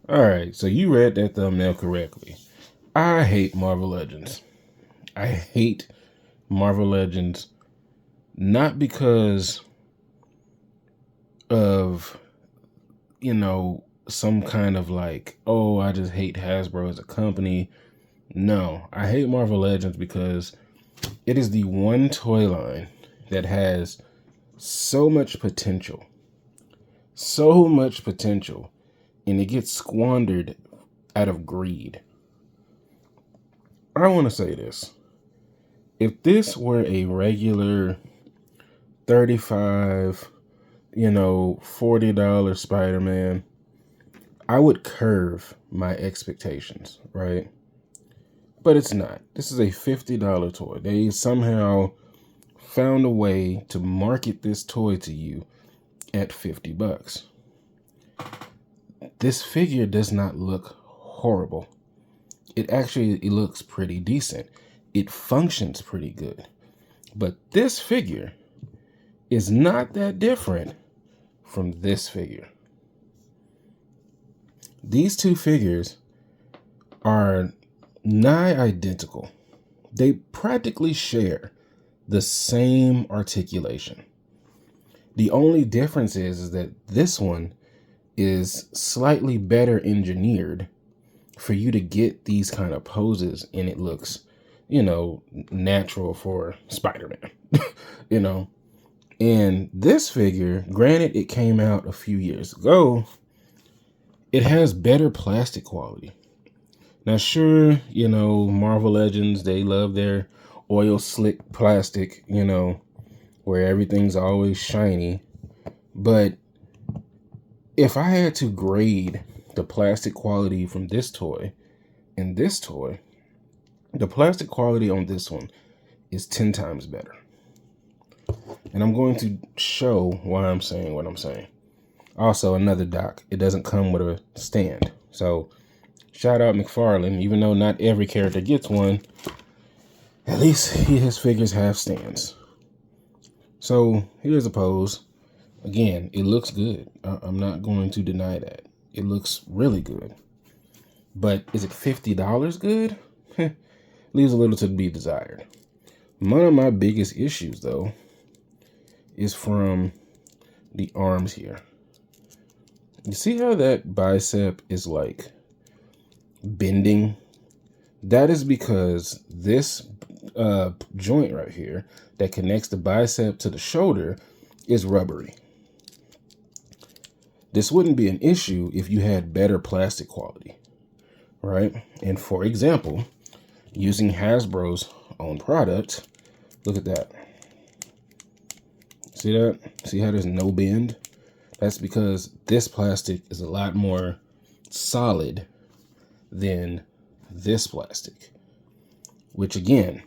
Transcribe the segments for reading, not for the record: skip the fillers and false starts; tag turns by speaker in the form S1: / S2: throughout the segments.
S1: All right, so you read that thumbnail correctly. I hate Marvel Legends. I hate Marvel Legends not because of, some kind of like, oh, I just hate Hasbro as a company. No, I hate Marvel Legends because it is the one toy line that has so much potential, and it gets squandered out of greed. I want to say this. If this were a regular 35, $40 Spider-Man, I would curve my expectations, right? But it's not. This is a $50 toy. They somehow found a way to market this toy to you at $50. This figure does not look horrible. It looks pretty decent. It functions pretty good. But this figure is not that different from this figure. These two figures are nigh identical. They practically share the same articulation. The only difference is that this one is slightly better engineered for you to get these kind of poses, and it looks, natural for Spider-Man, And this figure, granted, it came out a few years ago, it has better plastic quality. Now, sure, Marvel Legends, they love their oil slick plastic, where everything's always shiny. But if I had to grade the plastic quality from this toy and this toy, the plastic quality on this one is 10 times better. And I'm going to show why I'm saying what I'm saying. Also, another doc, it doesn't come with a stand. So, shout out McFarlane, even though not every character gets one, at least his figures have stands. So, here's a pose. Again, it looks good. I'm not going to deny that. It looks really good. But is it $50 good? Leaves a little to be desired. One of my biggest issues, though, is from the arms here. You see how that bicep is like bending? That is because this joint right here that connects the bicep to the shoulder is rubbery. This wouldn't be an issue if you had better plastic quality, right? And for example, using Hasbro's own product, look at that. See that? See how there's no bend? That's because this plastic is a lot more solid than this plastic, which again,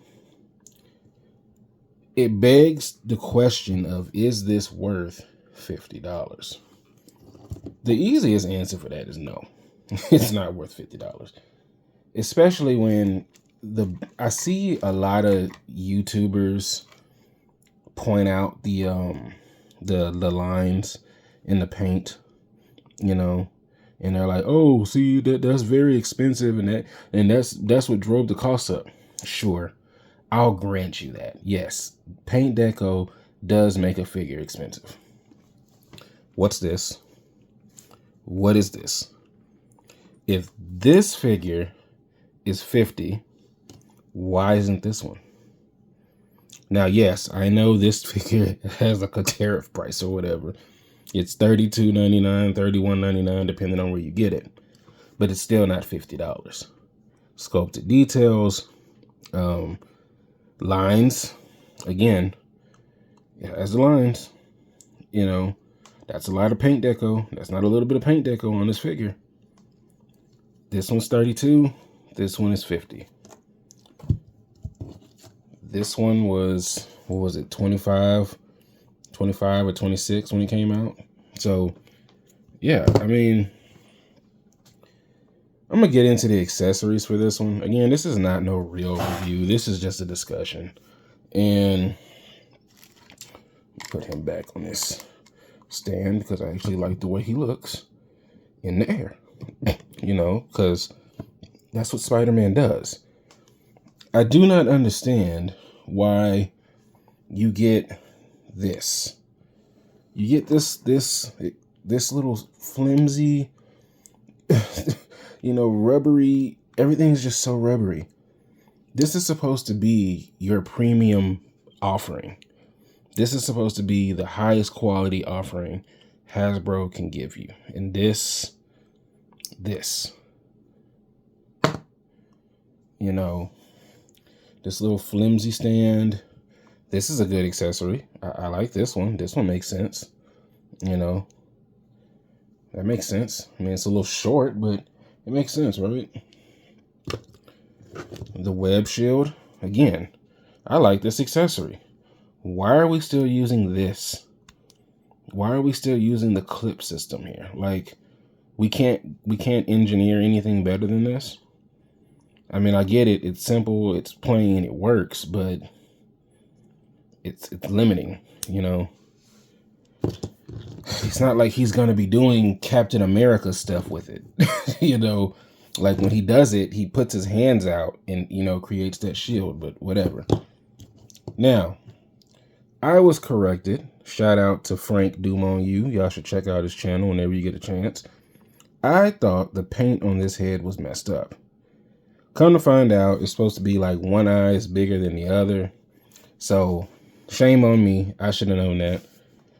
S1: it begs the question of, is this worth $50? The easiest answer for that is no. It's not worth $50. Especially when I see a lot of YouTubers point out the lines in the paint, and they're like, "Oh, see, that's very expensive, and that's what drove the cost up." Sure, I'll grant you that. Yes, paint deco does make a figure expensive. What's this? What is this? If this figure is $50, why isn't this one? Now, yes, I know this figure has like a tariff price or whatever. It's $32.99, $31.99, depending on where you get it. But it's still not $50. Sculpted details, lines. Again, it has the lines. That's a lot of paint deco. That's not a little bit of paint deco on this figure. This one's 32. This one is 50. This one was, what was it, 25 or 26 when it came out. So, yeah, I mean, I'm going to get into the accessories for this one. Again, this is not no real review. This is just a discussion. And put him back on this stand because I actually like the way he looks in the air. because that's what Spider-Man does. I do not understand why you get this. You get this little flimsy, rubbery. Everything's just so rubbery. This is supposed to be your premium offering. This is supposed to be the highest quality offering Hasbro can give you. And this, this little flimsy stand, this is a good accessory. I like this one. This one makes sense. That makes sense. I mean, it's a little short, but it makes sense, right? The web shield, again, I like this accessory. Why are we still using this? Why are we still using the clip system here? Like, we can't engineer anything better than this. I mean, I get it. It's simple. It's plain. It works, but it's limiting. It's not like he's gonna be doing Captain America stuff with it. Like when he does it, he puts his hands out and creates that shield. But whatever. Now, I was corrected. Shout out to Frank Dumont. Y'all should check out his channel whenever you get a chance. I thought the paint on this head was messed up. Come to find out, it's supposed to be like one eye is bigger than the other. So, shame on me. I should have known that,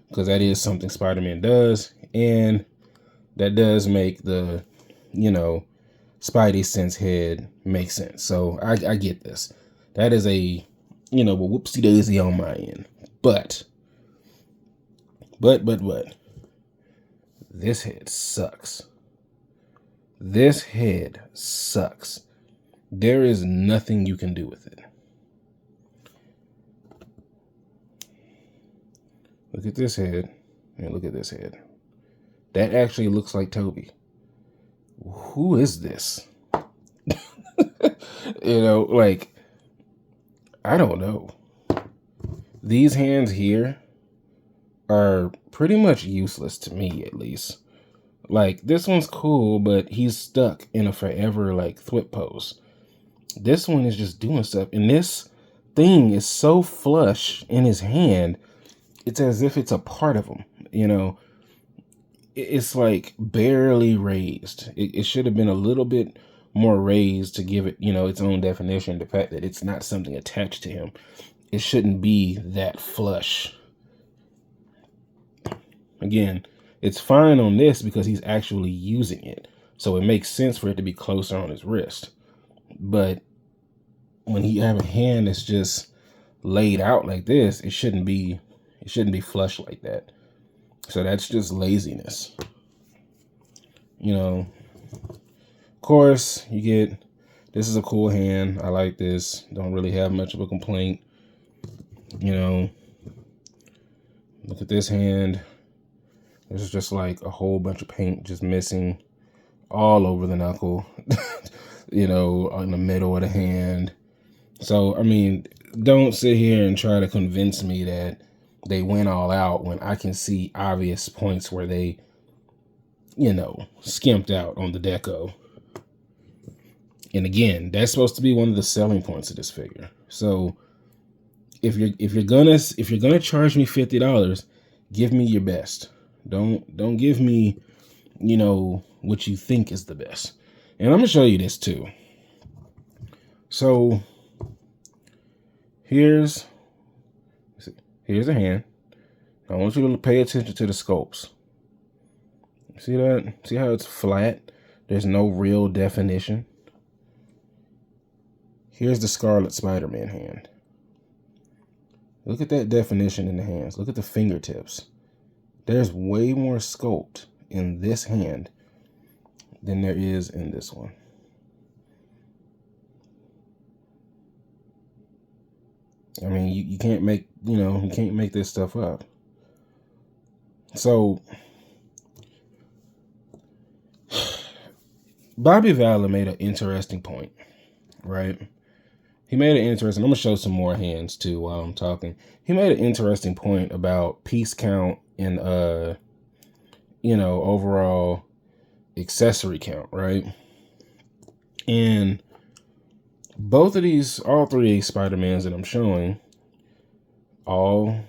S1: because that is something Spider-Man does. And that does make the, Spidey sense head make sense. So, I get this. That is a, whoopsie daisy on my end. But, this head sucks. This head sucks. There is nothing you can do with it. Look at this head and look at this head. That actually looks like Toby. Who is this? I don't know. These hands here are pretty much useless to me, at least. Like, this one's cool, but he's stuck in a forever, thwip pose. This one is just doing stuff. And this thing is so flush in his hand, it's as if it's a part of him, It's like barely raised. It should have been a little bit more raised to give it, its own definition. The fact that it's not something attached to him. It shouldn't be that flush. Again, it's fine on this because he's actually using it. So it makes sense for it to be closer on his wrist. But when you have a hand that's just laid out like this, it shouldn't be flush like that. So that's just laziness. Of course, you get, this is a cool hand. I like this. Don't really have much of a complaint. Look at this hand. There's just like a whole bunch of paint just missing all over the knuckle, in the middle of the hand. So, I mean, don't sit here and try to convince me that they went all out when I can see obvious points where they, skimped out on the deco. And again, that's supposed to be one of the selling points of this figure. So if you're gonna charge me $50, give me your best. Don't give me, what you think is the best. And I'm gonna show you this too. So here's a hand. I want you to pay attention to the sculpts. See that? See how it's flat? There's no real definition. Here's the Scarlet Spider-Man hand. Look at that definition in the hands. Look at the fingertips. There's way more sculpt in this hand than there is in this one. I mean, you can't make, you can't make this stuff up. So Bobby Valor made an interesting point, right? He made an interesting, I'm going to show some more hands too while I'm talking. He made an interesting point about piece count and, overall, accessory count, right? And both of these, all three Spider-Mans that I'm showing, all,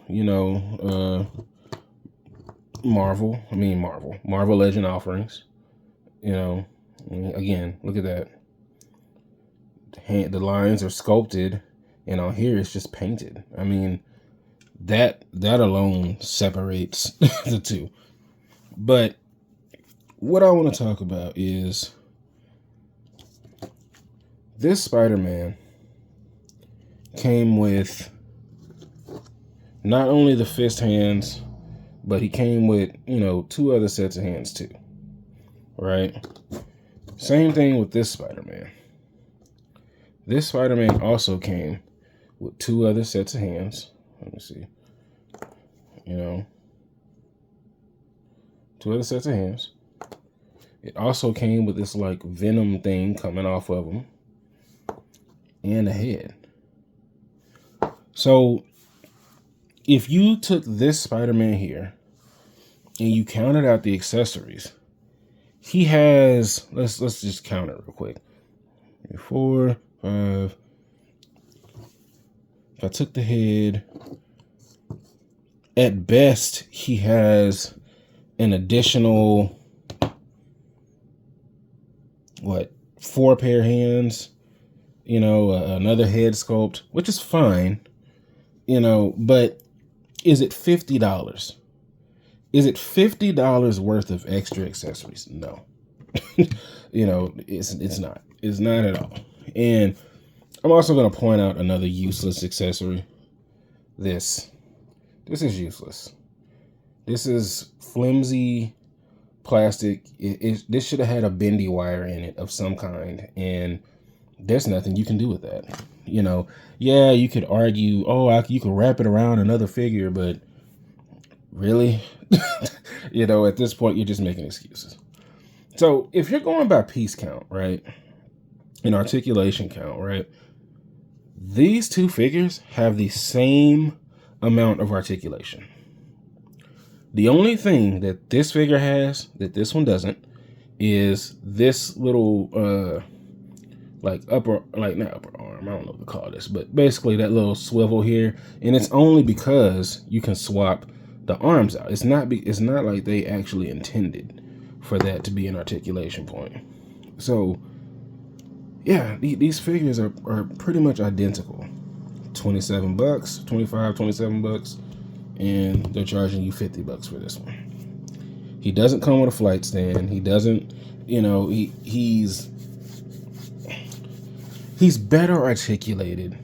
S1: Marvel Legend offerings. Again, look at that. The lines are sculpted, and on here it's just painted. I mean, that alone separates the two. But what I want to talk about is this Spider-Man came with not only the fist hands, but he came with, 2 other sets of hands too. Right? Same thing with this Spider-Man. This Spider-Man also came with 2 other sets of hands. Let me see. 2 other sets of hands. It also came with this like venom thing coming off of him. And a head. So if you took this Spider-Man here and you counted out the accessories, he has, let's just count it real quick. 4, 5. If I took the head, at best, he has an additional, 4 pair hands, another head sculpt, which is fine, but is it $50? Is it $50 worth of extra accessories? No. It's not. It's not at all. And I'm also going to point out another useless accessory. This is useless. This is flimsy plastic. This should have had a bendy wire in it of some kind, and there's nothing you can do with that. Yeah, you could argue, you could wrap it around another figure, but really? At this point, you're just making excuses. So if you're going by piece count, right, and articulation count, right, these 2 figures have the same amount of articulation. The only thing that this figure has that this one doesn't is this little not upper arm, I don't know what to call this, but basically that little swivel here, and it's only because you can swap the arms out. It's not like they actually intended for that to be an articulation point. So yeah, these figures are pretty much identical. $27, 25, $27, and they're charging you $50 for this one. He doesn't come with a flight stand. He doesn't, he's better articulated.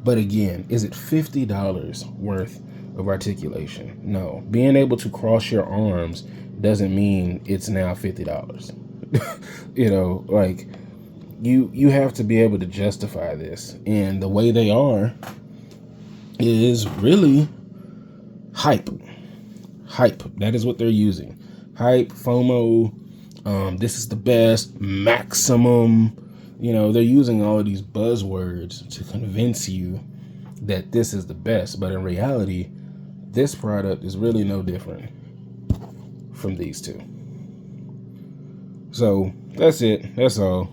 S1: But again, is it $50 worth of articulation? No. Being able to cross your arms doesn't mean it's now $50. You have to be able to justify this. And the way they are is really hype. That is what they're using. Hype, FOMO, this is the best, maximum. They're using all of these buzzwords to convince you that this is the best. But in reality, this product is really no different from these 2. So that's it. That's all.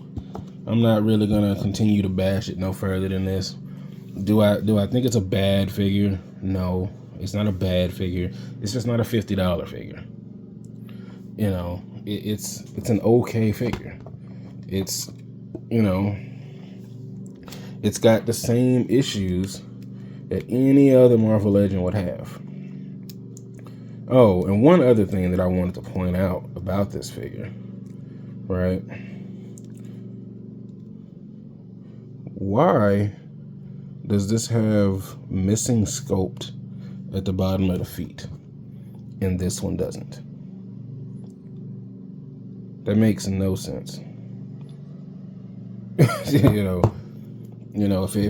S1: I'm not really going to continue to bash it no further than this. Do I think it's a bad figure? No, it's not a bad figure. It's just not a $50 figure. It's an okay figure. It's got the same issues that any other Marvel Legend would have. Oh, and one other thing that I wanted to point out about this figure, right? Why does this have missing sculpt at the bottom of the feet and this one doesn't? That makes no sense. If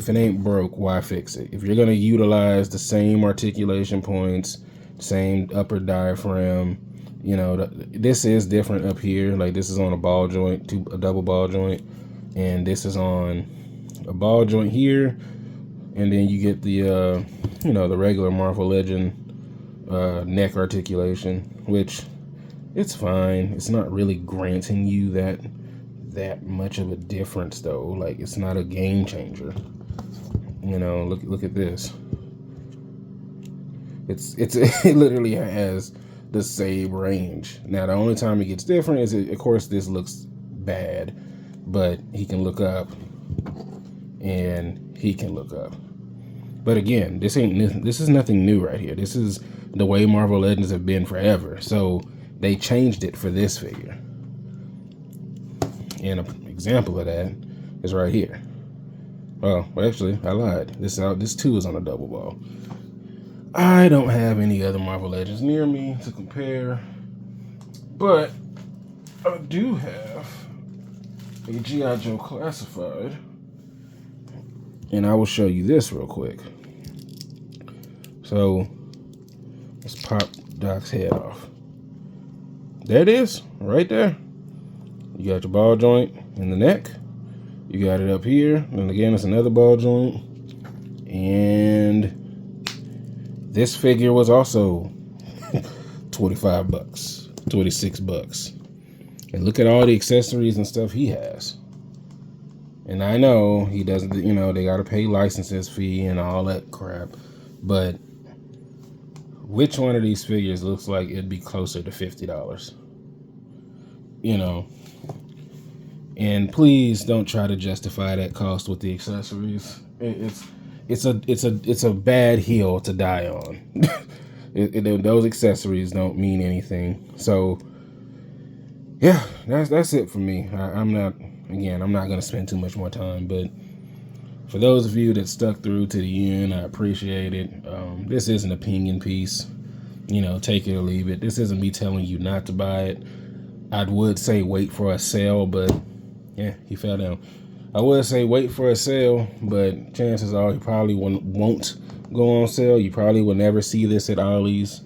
S1: it ain't broke, why fix it? If you're going to utilize the same articulation points, same upper diaphragm, this is different up here. Like this is on a ball joint, a double ball joint, and this is on a ball joint here, and then you get the the regular Marvel Legend neck articulation, which It's fine. It's not really granting you that much of a difference though. Like, it's not a game changer. You know, look at this. It literally has the same range. Now the only time it gets different is, of course, this looks bad, but he can look up and he can look up. But again, this is nothing new right here. This is the way Marvel Legends have been forever. So they changed it for this figure. And an example of that is right here. Oh, well, actually, I lied. This too is on a double ball. I don't have any other Marvel Legends near me to compare, but I do have a G.I. Joe Classified, and I will show you this real quick. So let's pop Doc's head off. There it is, right there. You got your ball joint in the neck. You got it up here, and again, it's another ball joint. And this figure was also $25, $26. And look at all the accessories and stuff he has. And I know he doesn't, you know, they got to pay licenses fee and all that crap. But which one of these figures looks like it'd be closer to $50? You know. And please don't try to justify that cost with the accessories. It's a bad hill to die on. Those accessories don't mean anything. So yeah, that's it for me. I'm not gonna spend too much more time, but for those of you that stuck through to the end, I appreciate it. This is an opinion piece. You know, take it or leave it. This isn't me telling you not to buy it. I would say wait for a sale, but yeah, he fell down. I would say wait for a sale, but chances are he probably won't go on sale. You probably will never see this at Ollie's.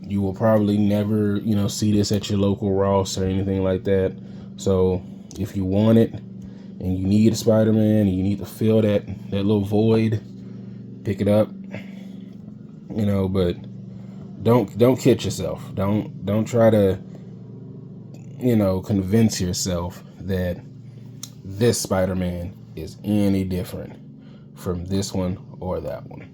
S1: You will probably never, you know, see this at your local Ross or anything like that. So if you want it and you need a Spider-Man and you need to fill that little void, pick it up. You know, but don't kid yourself. Don't try to, you know, convince yourself that this Spider-Man is any different from this one or that one.